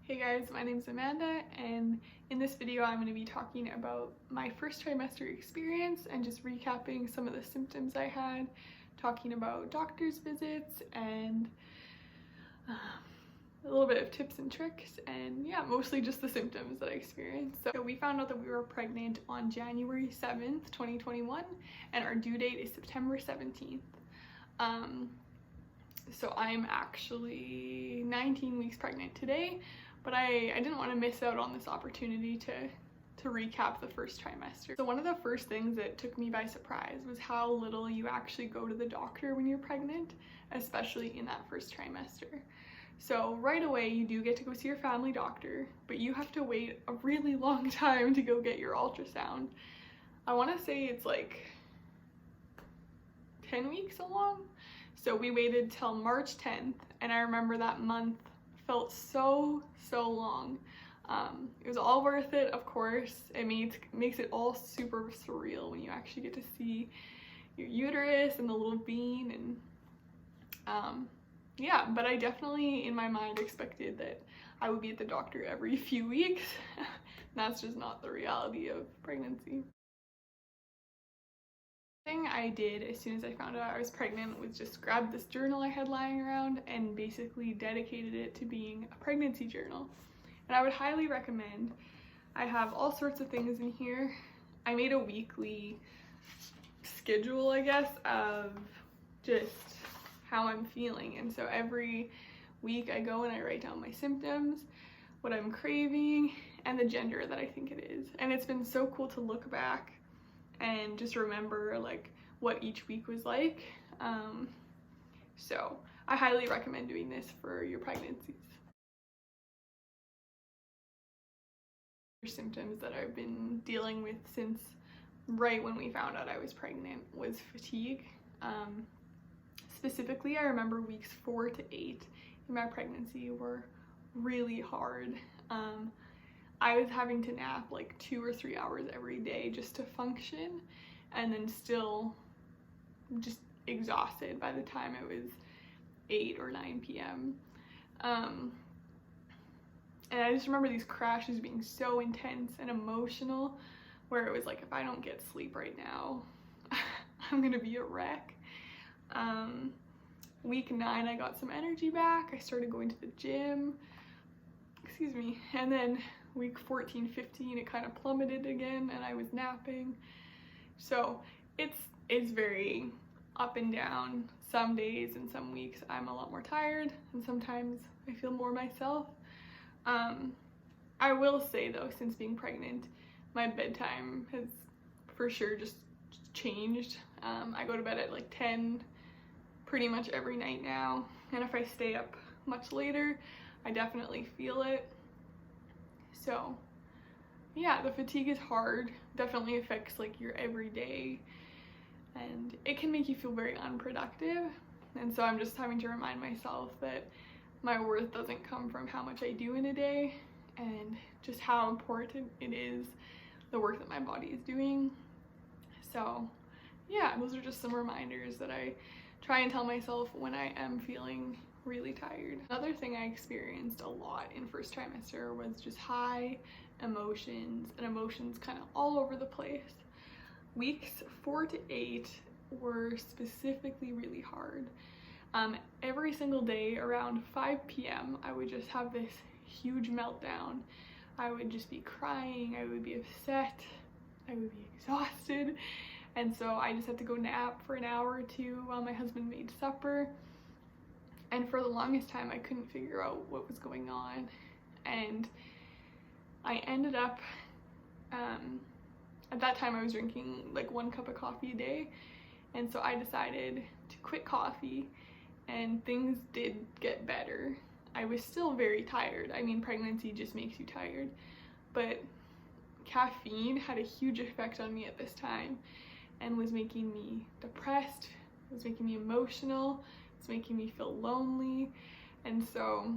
Hey guys, my name's Amanda, and in this video I'm going to be talking about my first trimester experience and just recapping some of the symptoms I had, talking about doctor's visits, and a little bit of tips and tricks, and yeah, mostly just the symptoms that I experienced. So we found out that we were pregnant on January 7th, 2021, and our due date is September 17th. So I'm actually 19 weeks pregnant today, but I didn't want to miss out on this opportunity to recap the first trimester. So one of the first things that took me by surprise was how little you actually go to the doctor when you're pregnant, especially in that first trimester. So right away you do get to go see your family doctor, but you have to wait a really long time to go get your ultrasound. I want to say it's like 10 weeks along. So we waited till March 10th, and I remember that month felt so long. It was all worth it, of course. It makes it all super surreal when you actually get to see your uterus and the little bean, and yeah, but I definitely in my mind expected that I would be at the doctor every few weeks. That's just not the reality of pregnancy. Thing I did as soon as I found out I was pregnant was just grab this journal I had lying around and basically dedicated it to being a pregnancy journal. And I would highly recommend. I have all sorts of things in here. I made a weekly schedule, I guess, of just how I'm feeling, and so every week I go and I write down my symptoms, what I'm craving, and the gender that I think it is. And it's been so cool to look back and just remember like what each week was like. So I highly recommend doing this for your pregnancies. Symptoms that I've been dealing with since right when we found out I was pregnant was fatigue. Specifically, I remember weeks 4 to 8 in my pregnancy were really hard. I was having to nap like 2 or 3 hours every day just to function, and then still just exhausted by the time it was 8 or 9 p.m. And I just remember these crashes being so intense and emotional, where it was like, if I don't get sleep right now, I'm gonna be a wreck. Week 9 I got some energy back. I started going to the gym, and then week 14, 15 it kind of plummeted again and I was napping. So it's very up and down. Some days and some weeks I'm a lot more tired, and sometimes I feel more myself. I will say though, since being pregnant, my bedtime has for sure just changed. I go to bed at like 10 pretty much every night now, and if I stay up much later, I definitely feel it. So yeah, the fatigue is hard, definitely affects like your everyday, and it can make you feel very unproductive. And so I'm just having to remind myself that my worth doesn't come from how much I do in a day, and just how important it is, the work that my body is doing. So yeah, those are just some reminders that I try and tell myself when I am feeling really tired. Another thing I experienced a lot in first trimester was just high emotions, and emotions kind of all over the place. Weeks 4 to 8 were specifically really hard. Every single day around 5 p.m. I would just have this huge meltdown. I would just be crying, I would be upset, I would be exhausted, and so I just had to go nap for an hour or two while my husband made supper. And for the longest time I couldn't figure out what was going on, and I ended up at that time I was drinking like 1 cup of coffee a day, and so I decided to quit coffee, and things did get better. I was still very tired. I mean, pregnancy just makes you tired, but caffeine had a huge effect on me at this time and was making me depressed, it was making me emotional, it's making me feel lonely. And so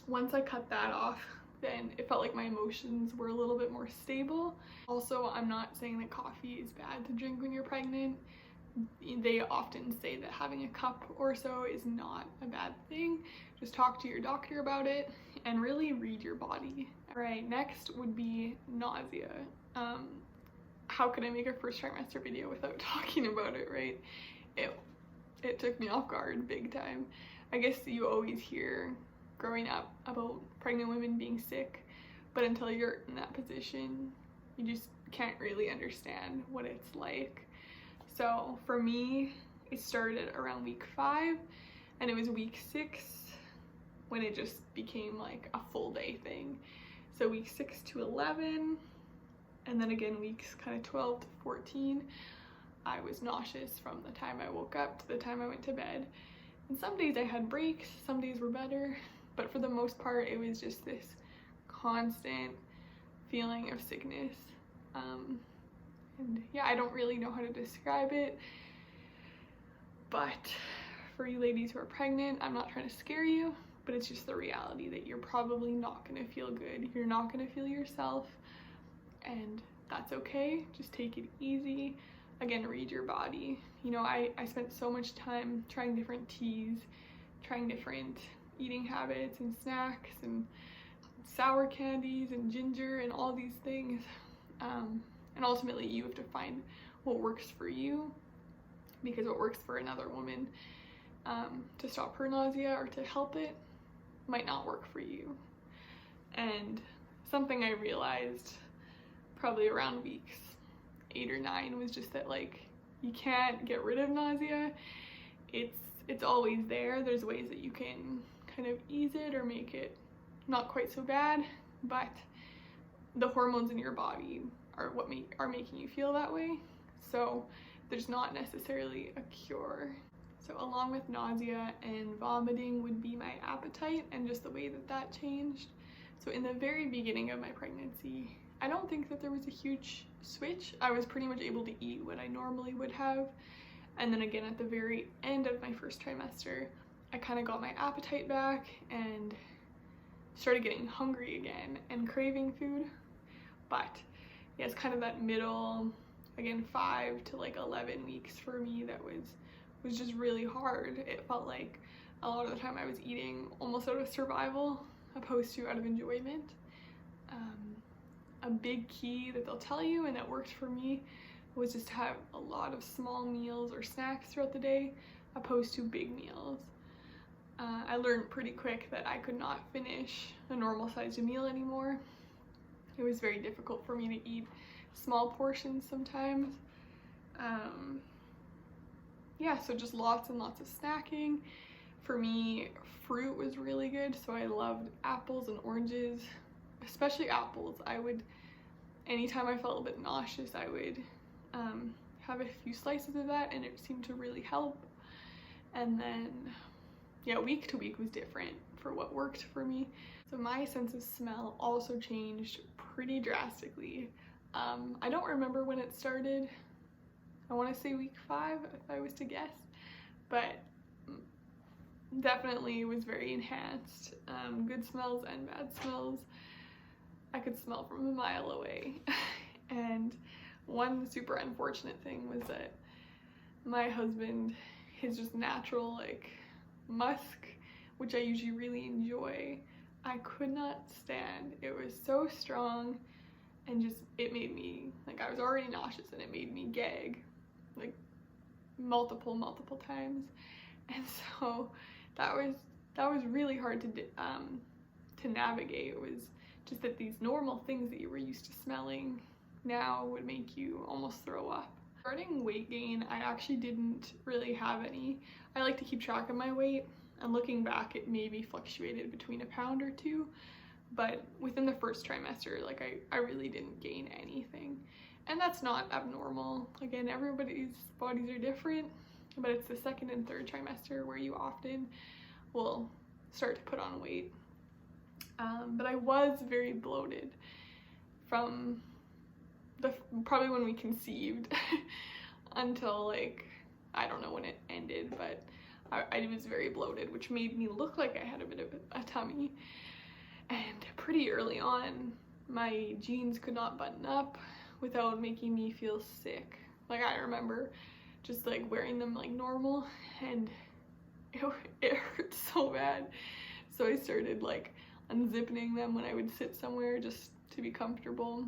once I cut that off, then it felt like my emotions were a little bit more stable. Also, I'm not saying that coffee is bad to drink when you're pregnant. They often say that having a cup or so is not a bad thing, just talk to your doctor about it and really read your body. All right, next would be nausea. How could I make a first trimester video without talking about it, right? It took me off guard big time. I guess you always hear growing up about pregnant women being sick, but until you're in that position, you just can't really understand what it's like. So for me, it started around week 5, and it was week 6 when it just became like a full day thing. So week 6 to 11, and then again weeks kind of 12 to 14, I was nauseous from the time I woke up to the time I went to bed. And some days I had breaks, some days were better, but for the most part it was just this constant feeling of sickness. And yeah, I don't really know how to describe it, but for you ladies who are pregnant, I'm not trying to scare you, but it's just the reality that you're probably not going to feel good. You're not going to feel yourself, and that's okay. Just take it easy. Again, read your body. You know, I spent so much time trying different teas, trying different eating habits and snacks and sour candies and ginger and all these things. And ultimately you have to find what works for you, because what works for another woman to stop her nausea or to help it might not work for you. And something I realized probably around weeks 8 or 9 was just that, like, you can't get rid of nausea. It's always there. There's ways that you can kind of ease it or make it not quite so bad, but the hormones in your body are what are making you feel that way. So there's not necessarily a cure. So along with nausea and vomiting would be my appetite and just the way that that changed. So in the very beginning of my pregnancy, I don't think that there was a huge switch. I was pretty much able to eat what I normally would have. And then again, at the very end of my first trimester, I kind of got my appetite back and started getting hungry again and craving food. But yeah, it's kind of that middle, again, 5 to like 11 weeks for me that was just really hard. It felt like a lot of the time I was eating almost out of survival opposed to out of enjoyment. A big key that they'll tell you, and that worked for me, was just to have a lot of small meals or snacks throughout the day opposed to big meals. I learned pretty quick that I could not finish a normal sized meal anymore. It was very difficult for me to eat small portions sometimes. Yeah, so just lots and lots of snacking. For me, fruit was really good, so I loved apples and oranges, especially apples. Anytime I felt a bit nauseous, I would have a few slices of that, and it seemed to really help. And then, yeah, week to week was different for what worked for me. So my sense of smell also changed pretty drastically. I don't remember when it started. I want to say week 5 if I was to guess, but definitely was very enhanced. Good smells and bad smells. I could smell from a mile away. And one super unfortunate thing was that my husband, his just natural like musk, which I usually really enjoy, I could not stand. It was so strong, and just it made me, like, I was already nauseous and it made me gag like multiple times. And so that was really hard to navigate. It was just that these normal things that you were used to smelling now would make you almost throw up. Regarding weight gain, I actually didn't really have any. I like to keep track of my weight, and looking back, it maybe fluctuated between a pound or 2, but within the first trimester, like, I really didn't gain anything. And that's not abnormal. Again, everybody's bodies are different, but it's the 2nd and 3rd trimester where you often will start to put on weight. But I was very bloated from probably when we conceived until, like, I don't know when it ended, but I was very bloated, which made me look like I had a bit of a tummy. And pretty early on, my jeans could not button up without making me feel sick. Like, I remember just like wearing them like normal, and it hurt so bad. So I started like unzipping them when I would sit somewhere just to be comfortable.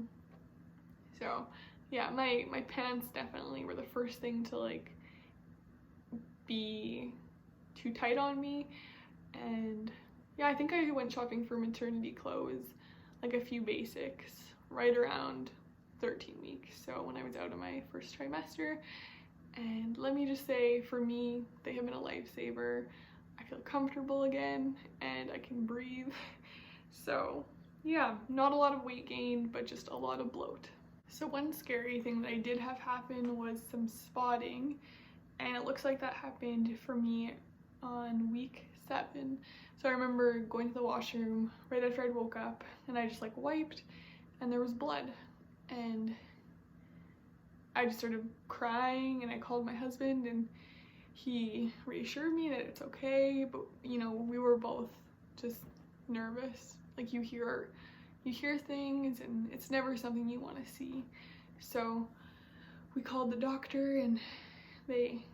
So yeah, my pants definitely were the first thing to like be too tight on me. And yeah, I think I went shopping for maternity clothes, like a few basics, right around 13 weeks. So when I was out of my first trimester. And let me just say, for me, they have been a lifesaver. I feel comfortable again and I can breathe. So yeah, not a lot of weight gain, but just a lot of bloat. So one scary thing that I did have happen was some spotting, and it looks like that happened for me on week 7. So I remember going to the washroom right after I woke up, and I just like wiped, and there was blood, and I just started crying, and I called my husband, and he reassured me that it's okay, but you know, we were both just nervous. Like you hear things and it's never something you want to see. So we called the doctor and they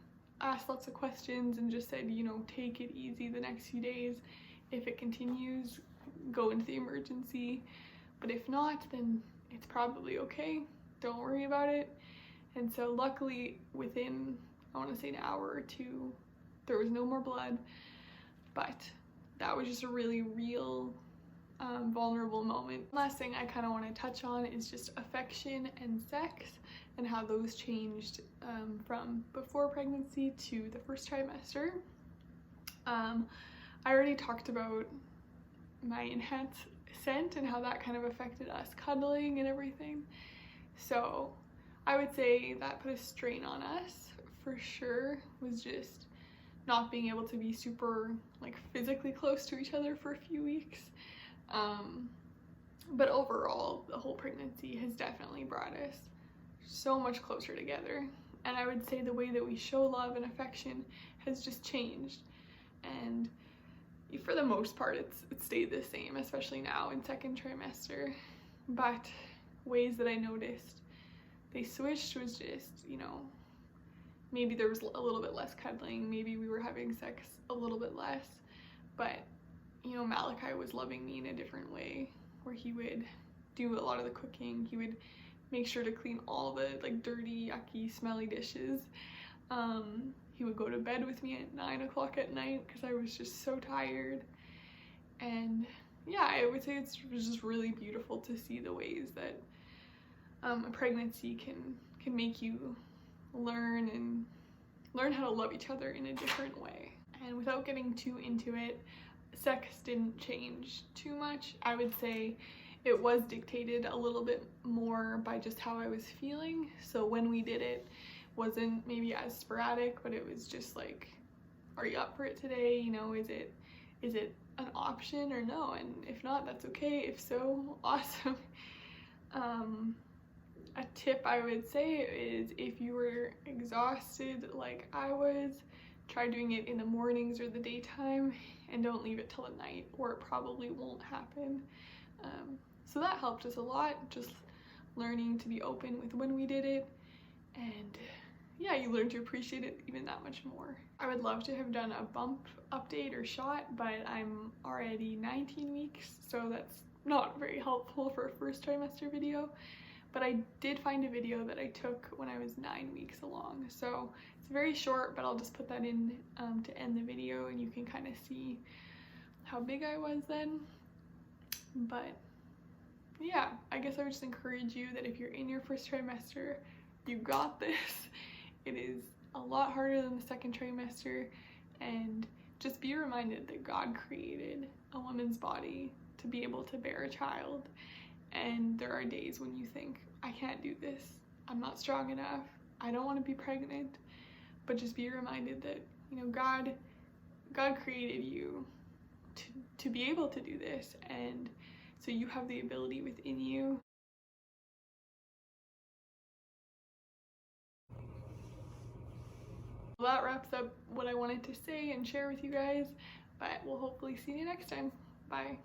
asked lots of questions and just said, you know, take it easy the next few days. If it continues, go into the emergency, but if not, then it's probably okay. Don't worry about it. And so luckily within, I want to say an hour or two, there was no more blood, but that was just a really real vulnerable moment. Last thing I kind of want to touch on is just affection and sex and how those changed from before pregnancy to the first trimester. I already talked about my enhanced scent and how that kind of affected us cuddling and everything. So I would say that put a strain on us for sure, was just not being able to be super like physically close to each other for a few weeks. But overall, the whole pregnancy has definitely brought us so much closer together. And I would say the way that we show love and affection has just changed. And for the most part, it's stayed the same, especially now in second trimester. But ways that I noticed they switched was just, you know, maybe there was a little bit less cuddling, maybe we were having sex a little bit less, but you know, Malachi was loving me in a different way, where he would do a lot of the cooking. He would make sure to clean all the like dirty, yucky, smelly dishes. He would go to bed with me at 9 o'clock at night because I was just so tired. And yeah, I would say it was just really beautiful to see the ways that a pregnancy can make you learn how to love each other in a different way. And without getting too into it, sex didn't change too much. I would say it was dictated a little bit more by just how I was feeling. So when we did it, wasn't maybe as sporadic, but it was just like, are you up for it today? You know, is it an option or no? And if not, that's okay. If so, awesome. A tip I would say is, if you were exhausted like I was, try doing it in the mornings or the daytime, and don't leave it till the night, or it probably won't happen. So that helped us a lot, just learning to be open with when we did it, and yeah, you learn to appreciate it even that much more. I would love to have done a bump update or shot, but I'm already 19 weeks, so that's not very helpful for a first trimester video. But I did find a video that I took when I was 9 weeks along, so it's very short, but I'll just put that in to end the video, and you can kind of see how big I was then. But yeah, I guess I would just encourage you that if you're in your first trimester, you got this. It is a lot harder than the second trimester, and just be reminded that God created a woman's body to be able to bear a child. And there are days when you think, I can't do this, I'm not strong enough, I don't want to be pregnant, but just be reminded that, you know, God created you to be able to do this, and so you have the ability within you. Well, that wraps up what I wanted to say and share with you guys, but we'll hopefully see you next time. Bye.